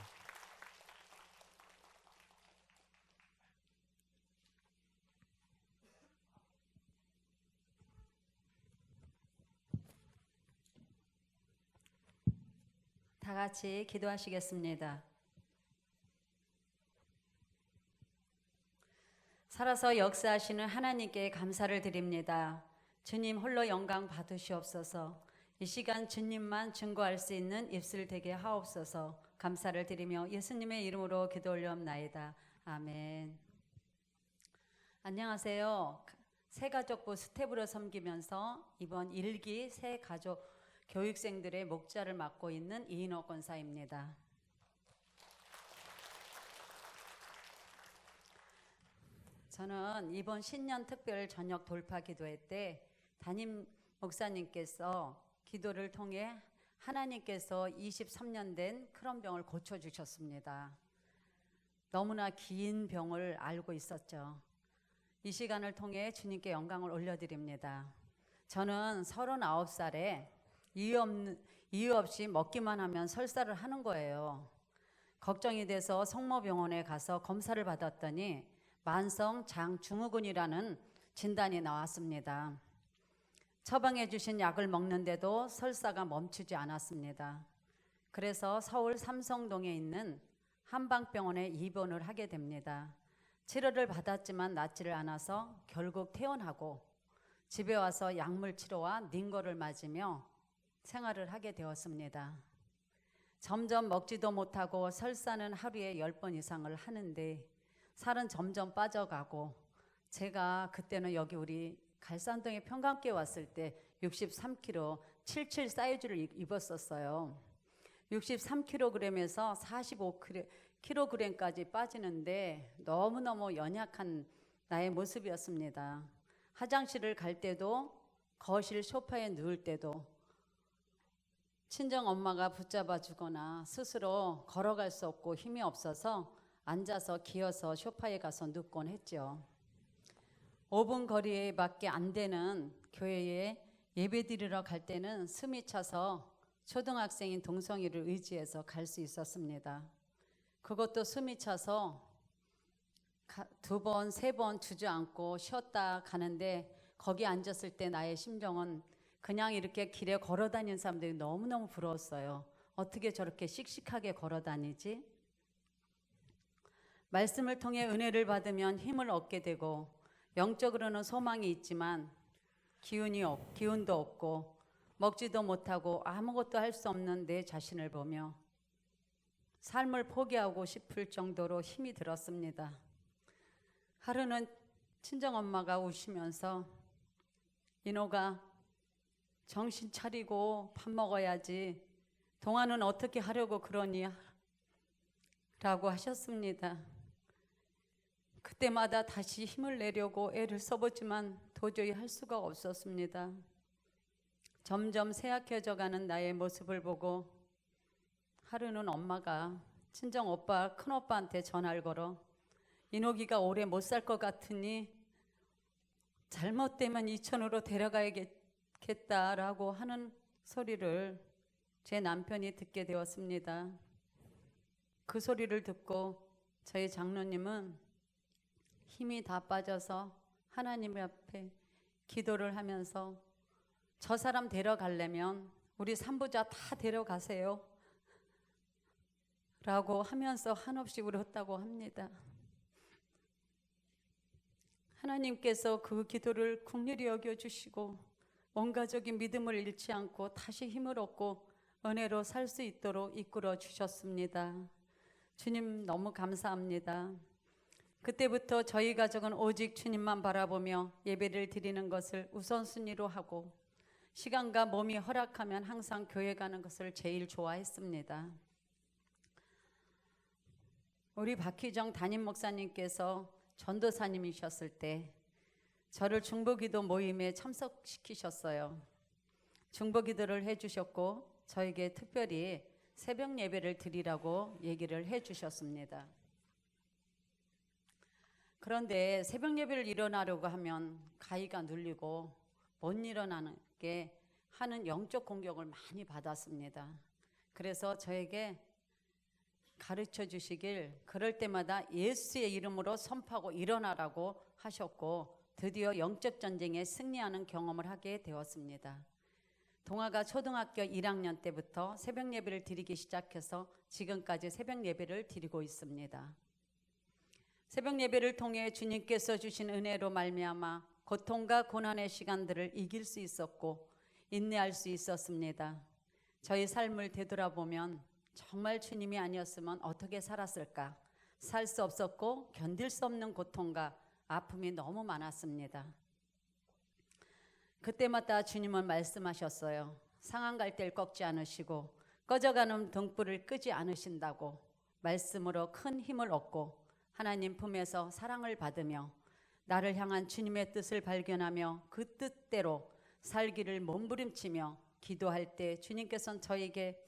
다 같이 기도하시겠습니다. 살아서 역사하시는 하나님께 감사를 드립니다. 주님 홀로 영광 받으시옵소서. 이 시간 주님만 증거할 수 있는 입술 되게 하옵소서. 감사를 드리며 예수님의 이름으로 기도 올려옵나이다. 아멘. 안녕하세요. 새가족부 스텝으로 섬기면서 이번 1기 새가족 교육생들의 목자를 맡고 있는 이인호 권사입니다. 저는 이번 신년 특별 저녁 돌파 기도회 때 담임 목사님께서 기도를 통해 하나님께서 23년 된 크론병을 고쳐주셨습니다. 너무나 긴 병을 앓고 있었죠. 이 시간을 통해 주님께 영광을 올려드립니다. 저는 39살에 이유 없이 먹기만 하면 설사를 하는 거예요. 걱정이 돼서 성모병원에 가서 검사를 받았더니 만성 장증후군이라는 진단이 나왔습니다. 처방해 주신 약을 먹는데도 설사가 멈추지 않았습니다. 그래서 서울 삼성동에 있는 한방병원에 입원을 하게 됩니다. 치료를 받았지만 낫지를 않아서 결국 퇴원하고 집에 와서 약물 치료와 링거를 맞으며 생활을 하게 되었습니다. 점점 먹지도 못하고 설사는 하루에 10번 이상을 하는데 살은 점점 빠져가고 제가 그때는 여기 우리 갈산동에 평강교회 왔을 때 63kg 77 사이즈를 입었었어요. 63kg에서 45kg까지 빠지는데 너무너무 연약한 나의 모습이었습니다. 화장실을 갈 때도 거실 소파에 누울 때도 친정 엄마가 붙잡아 주거나 스스로 걸어갈 수 없고 힘이 없어서 앉아서 기어서 소파에 가서 눕곤 했죠. 5분 거리에밖에 안 되는 교회에 예배드리러 갈 때는 숨이 차서 초등학생인 동성이를 의지해서 갈 수 있었습니다. 그것도 숨이 차서 2번, 3번 주저앉고 쉬었다 가는데 거기 앉았을 때 나의 심정은 그냥 이렇게 길에 걸어 다니는 사람들이 너무너무 부러웠어요. 어떻게 저렇게 씩씩하게 걸어 다니지? 말씀을 통해 은혜를 받으면 힘을 얻게 되고 영적으로는 소망이 있지만 기운도 없고 먹지도 못하고 아무것도 할 수 없는 내 자신을 보며 삶을 포기하고 싶을 정도로 힘이 들었습니다. 하루는 친정엄마가 우시면서 인호가 정신 차리고 밥 먹어야지 동화는 어떻게 하려고 그러니? 라고 하셨습니다. 그때마다 다시 힘을 내려고 애를 써보지만 도저히 할 수가 없었습니다. 점점 쇠약해져 가는 나의 모습을 보고 하루는 엄마가 친정 오빠, 큰오빠한테 전화를 걸어 인호기가 오래 못 살 것 같으니 잘못되면 이천으로 데려가야겠다라고 하는 소리를 제 남편이 듣게 되었습니다. 그 소리를 듣고 저희 장로님은 힘이 다 빠져서 하나님 앞에 기도를 하면서 저 사람 데려가려면 우리 산부자 다 데려가세요 라고 하면서 한없이 울었다고 합니다. 하나님께서 그 기도를 긍휼히 여겨주시고 온 가족이 믿음을 잃지 않고 다시 힘을 얻고 은혜로 살 수 있도록 이끌어 주셨습니다. 주님 너무 감사합니다. 그때부터 저희 가족은 오직 주님만 바라보며 예배를 드리는 것을 우선순위로 하고 시간과 몸이 허락하면 항상 교회 가는 것을 제일 좋아했습니다. 우리 박희정 담임 목사님께서 전도사님이셨을 때 저를 중보기도 모임에 참석시키셨어요. 중보기도를 해주셨고 저에게 특별히 새벽 예배를 드리라고 얘기를 해주셨습니다. 그런데 새벽 예배를 일어나려고 하면 가위가 눌리고 못 일어나는 게 하는 영적 공격을 많이 받았습니다. 그래서 저에게 가르쳐 주시길 그럴 때마다 예수의 이름으로 선포하고 일어나라고 하셨고 드디어 영적 전쟁에 승리하는 경험을 하게 되었습니다. 동아가 초등학교 1학년 때부터 새벽 예배를 드리기 시작해서 지금까지 새벽 예배를 드리고 있습니다. 새벽 예배를 통해 주님께서 주신 은혜로 말미암아 고통과 고난의 시간들을 이길 수 있었고 인내할 수 있었습니다. 저희 삶을 되돌아보면 정말 주님이 아니었으면 어떻게 살았을까? 살 수 없었고 견딜 수 없는 고통과 아픔이 너무 많았습니다. 그때마다 주님은 말씀하셨어요. 상한 갈대를 꺾지 않으시고 꺼져가는 등불을 끄지 않으신다고 말씀으로 큰 힘을 얻고 하나님 품에서 사랑을 받으며 나를 향한 주님의 뜻을 발견하며 그 뜻대로 살기를 몸부림치며 기도할 때 주님께서는 저에게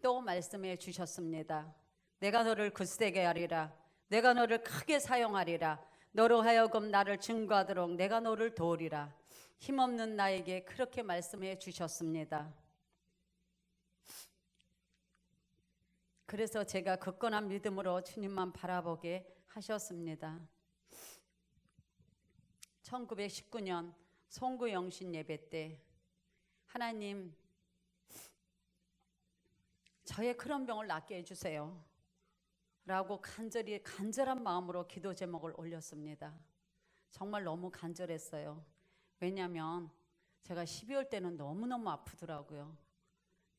또 말씀해 주셨습니다. 내가 너를 굳세게 하리라. 내가 너를 크게 사용하리라. 너로 하여금 나를 증거하도록 내가 너를 도우리라. 힘없는 나에게 그렇게 말씀해 주셨습니다. 그래서 제가 굳건한 믿음으로 주님만 바라보게 하셨습니다. 1919년 송구 영신 예배 때 하나님 저의 그런 병을 낫게 해주세요 라고 간절한 마음으로 기도 제목을 올렸습니다. 정말 너무 간절했어요. 왜냐하면 제가 12월 때는 너무너무 아프더라고요.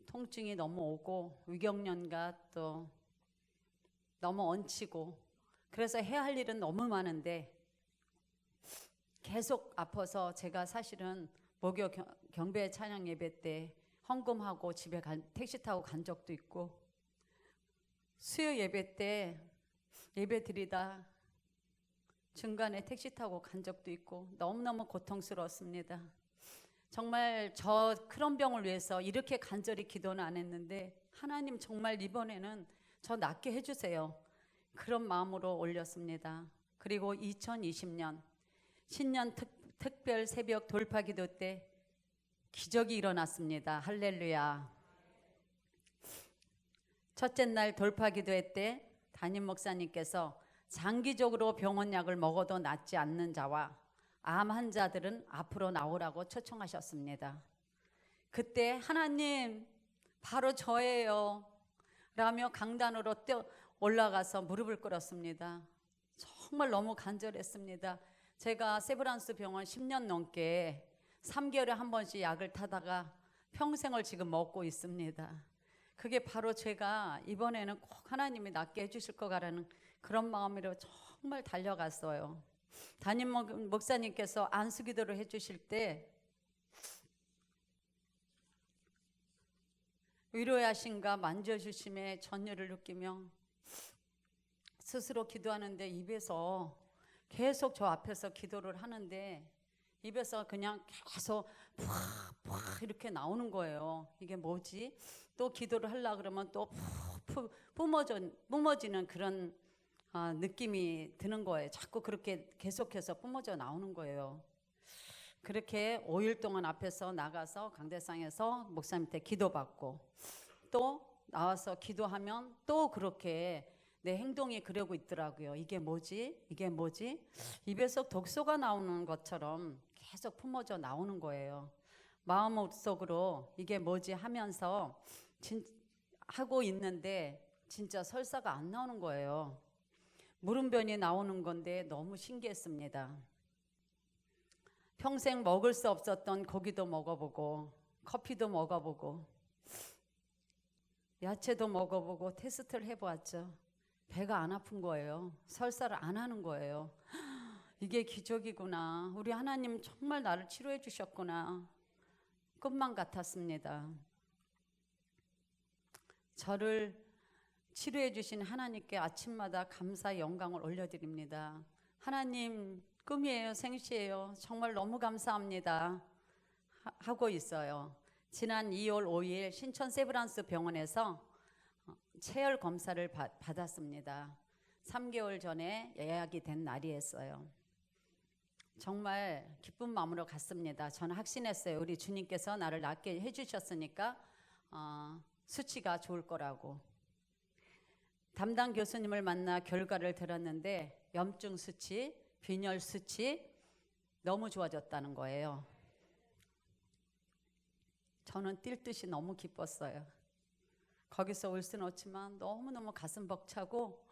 통증이 너무 오고 위경련과 또 너무 얹히고 그래서 해야 할 일은 너무 많은데 계속 아파서 제가 사실은 목요 경배 찬양 예배 때 헌금하고 집에 택시 타고 간 적도 있고 수요 예배 때 예배 드리다 중간에 택시 타고 간 적도 있고 너무너무 고통스러웠습니다. 정말 저 그런 병을 위해서 이렇게 간절히 기도는 안 했는데 하나님 정말 이번에는 저 낫게 해주세요. 그런 마음으로 올렸습니다. 그리고 2020년 신년 특별 새벽 돌파 기도 때 기적이 일어났습니다. 할렐루야. 첫째 날 돌파 기도회 때 담임 목사님께서 장기적으로 병원 약을 먹어도 낫지 않는 자와 암 환자들은 앞으로 나오라고 초청하셨습니다. 그때 하나님 바로 저예요 라며 강단으로 올라가서 무릎을 꿇었습니다. 정말 너무 간절했습니다. 제가 세브란스 병원 10년 넘게 3개월에 한 번씩 약을 타다가 평생을 지금 먹고 있습니다. 그게 바로 제가 이번에는 꼭 하나님이 낫게 해주실 거라는 그런 마음으로 정말 달려갔어요. 담임 목사님께서 안수기도를 해주실 때 위로의 하심과 만져주심의 전율을 느끼며 스스로 기도하는데 입에서 계속 저 앞에서 기도를 하는데 입에서 그냥 계속 푹푹 이렇게 나오는 거예요. 이게 뭐지? 또 기도를 하려고 그러면 또 푹푹 뿜어지는 그런 느낌이 드는 거예요. 자꾸 그렇게 계속해서 뿜어져 나오는 거예요. 그렇게 5일 동안 앞에서 나가서 강대상에서 목사님한테 기도받고 또 나와서 기도하면 또 그렇게 내 행동이 그러고 있더라고요. 이게 뭐지? 이게 뭐지? 입에서 독소가 나오는 것처럼 계속 품어져 나오는 거예요. 마음속으로 이게 뭐지 하면서 하고 있는데 진짜 설사가 안 나오는 거예요. 물음변이 나오는 건데 너무 신기했습니다. 평생 먹을 수 없었던 고기도 먹어보고 커피도 먹어보고 야채도 먹어보고 테스트를 해보았죠. 배가 안 아픈 거예요. 설사를 안 하는 거예요. 이게 기적이구나. 우리 하나님 정말 나를 치료해 주셨구나. 꿈만 같았습니다. 저를 치료해 주신 하나님께 아침마다 감사 영광을 올려드립니다. 하나님 꿈이에요, 생시예요. 정말 너무 감사합니다. 하고 있어요. 지난 2월 5일 신천 세브란스 병원에서 체열 검사를 받았습니다. 3개월 전에 예약이 된 날이었어요. 정말 기쁜 마음으로 갔습니다. 저는 확신했어요. 우리 주님께서 나를 낫게 해주셨으니까 수치가 좋을 거라고. 담당 교수님을 만나 결과를 들었는데 염증 수치, 빈혈 수치 너무 좋아졌다는 거예요. 저는 뛸 듯이 너무 기뻤어요. 거기서 올 수는 없지만 너무너무 가슴 벅차고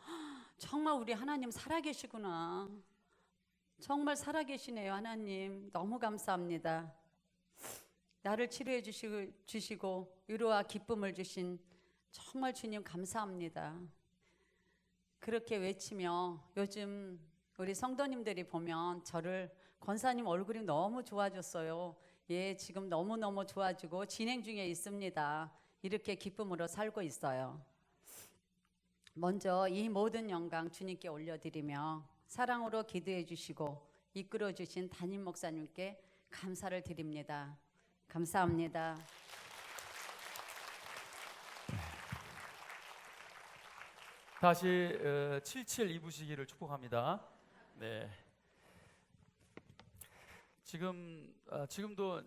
정말 우리 하나님 살아계시구나. 정말 살아계시네요. 하나님 너무 감사합니다. 나를 치료해 주시고 위로와 기쁨을 주신 정말 주님 감사합니다. 그렇게 외치며 요즘 우리 성도님들이 보면 저를 권사님 얼굴이 너무 좋아졌어요. 예, 지금 너무너무 좋아지고 진행 중에 있습니다. 이렇게 기쁨으로 살고 있어요. 먼저 이 모든 영광 주님께 올려드리며 사랑으로 기도해 주시고 이끌어 주신 담임 목사님께 감사를 드립니다. 감사합니다. 다시 77 입으시기를 축복합니다. 네. 지금도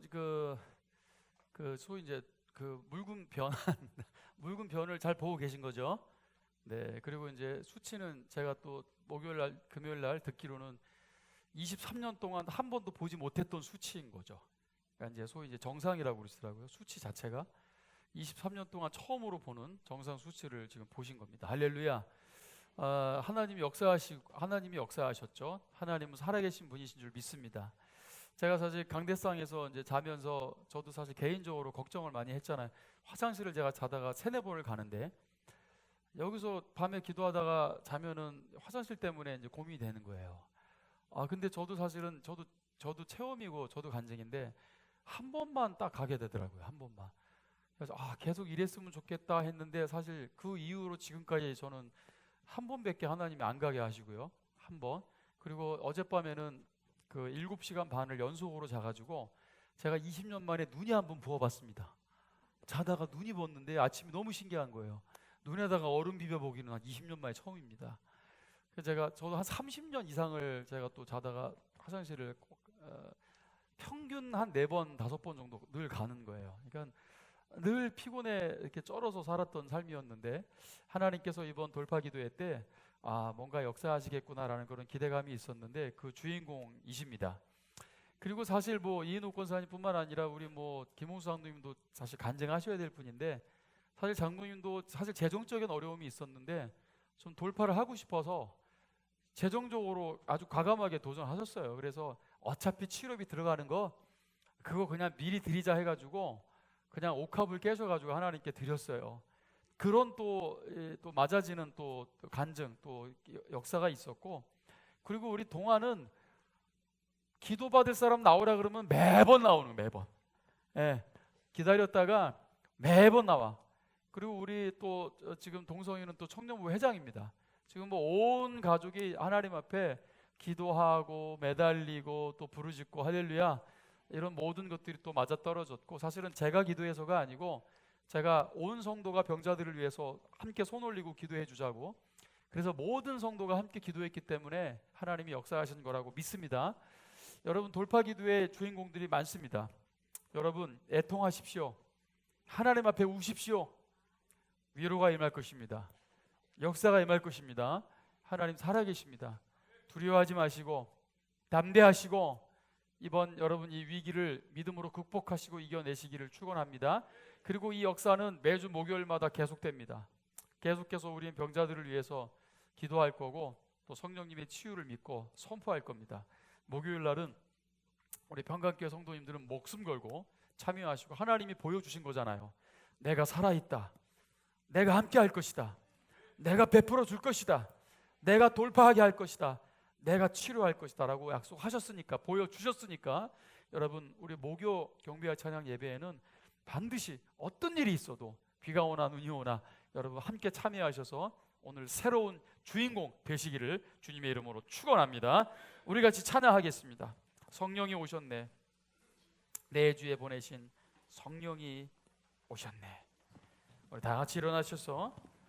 소위 이제 묽은 묽은 변을 잘 보고 계신 거죠. 네. 그리고 이제 수치는 제가 또 목요일 날, 금요일 날 듣기로는 23년 동안 한 번도 보지 못했던 수치인 거죠. 그러니까 이제 소위 이제 정상이라고 그러시더라고요. 수치 자체가 23년 동안 처음으로 보는 정상 수치를 지금 보신 겁니다. 할렐루야. 하나님이 역사하셨죠. 하나님은 살아계신 분이신 줄 믿습니다. 제가 사실 강대상에서 이제 자면서 저도 사실 개인적으로 걱정을 많이 했잖아요. 화장실을 제가 자다가 3-4번을 가는데 여기서 밤에 기도하다가 자면은 화장실 때문에 이제 고민이 되는 거예요. 근데 저도 사실은 저도 체험이고 저도 간증인데 한 번만 딱 가게 되더라고요. 한 번만. 그래서 계속 이랬으면 좋겠다 했는데 사실 그 이후로 지금까지 저는 한 번밖에 하나님이 안 가게 하시고요. 한 번. 그리고 어젯밤에는 그 7시간 반을 연속으로 자가지고 제가 20년 만에 눈이 한번 부어봤습니다. 자다가 눈이 부었는데 아침이 너무 신기한 거예요. 눈에다가 얼음 비벼보기는 한 20년 만에 처음입니다. 그래서 저도 한 30년 이상을 제가 또 자다가 화장실을 평균 한 4번, 5번 정도 늘 가는 거예요. 그러니까 늘 피곤해 이렇게 쩔어서 살았던 삶이었는데 하나님께서 이번 돌파 기도회 때 뭔가 역사하시겠구나라는 그런 기대감이 있었는데 그 주인공이십니다. 그리고 사실 뭐 이인욱 권사님뿐만 아니라 우리 뭐 김홍수 장로님도 사실 간증하셔야 될 분인데 사실 장로님도 사실 재정적인 어려움이 있었는데 좀 돌파를 하고 싶어서 재정적으로 아주 과감하게 도전하셨어요. 그래서 어차피 치료비 들어가는 거 그거 그냥 미리 드리자 해가지고 그냥 옥합을 깨셔가지고 하나님께 드렸어요. 그런 또 맞아지는 또 간증 또 역사가 있었고, 그리고 우리 동화는 기도받을 사람 나오라 그러면 매번 나오는 매번. 예, 기다렸다가 매번 나와. 그리고 우리 또 지금 동성이는 또 청년부 회장입니다. 지금 뭐 온 가족이 하나님 앞에 기도하고 매달리고 또 부르짖고 할렐루야 이런 모든 것들이 또 맞아떨어졌고, 사실은 제가 기도해서가 아니고 제가 온 성도가 병자들을 위해서 함께 손 올리고 기도해 주자고, 그래서 모든 성도가 함께 기도했기 때문에 하나님이 역사하신 거라고 믿습니다. 여러분 돌파 기도의 주인공들이 많습니다. 여러분 애통하십시오. 하나님 앞에 우십시오. 위로가 임할 것입니다. 역사가 임할 것입니다. 하나님 살아계십니다. 두려워하지 마시고 담대하시고 이번 여러분 이 위기를 믿음으로 극복하시고 이겨내시기를 축원합니다. 그리고 이 역사는 매주 목요일마다 계속됩니다. 계속해서 우리는 병자들을 위해서 기도할 거고 또 성령님의 치유를 믿고 선포할 겁니다. 목요일 날은 우리 평강교회 성도님들은 목숨 걸고 참여하시고 하나님이 보여주신 거잖아요. 내가 살아있다. 내가 함께 할 것이다. 내가 베풀어 줄 것이다. 내가 돌파하게 할 것이다. 내가 치료할 것이다 라고 약속하셨으니까, 보여주셨으니까 여러분 우리 목요 경배와 찬양 예배에는 반드시 어떤 일이 있어도 비가 오나 눈이 오나 여러분 함께 참여하셔서 오늘 새로운 주인공 되시기를 주님의 이름으로 축원합니다. 우리 같이 찬양하겠습니다. 성령이 오셨네. 내 주에 보내신 성령이 오셨네. 우리 다 같이 일어나셔서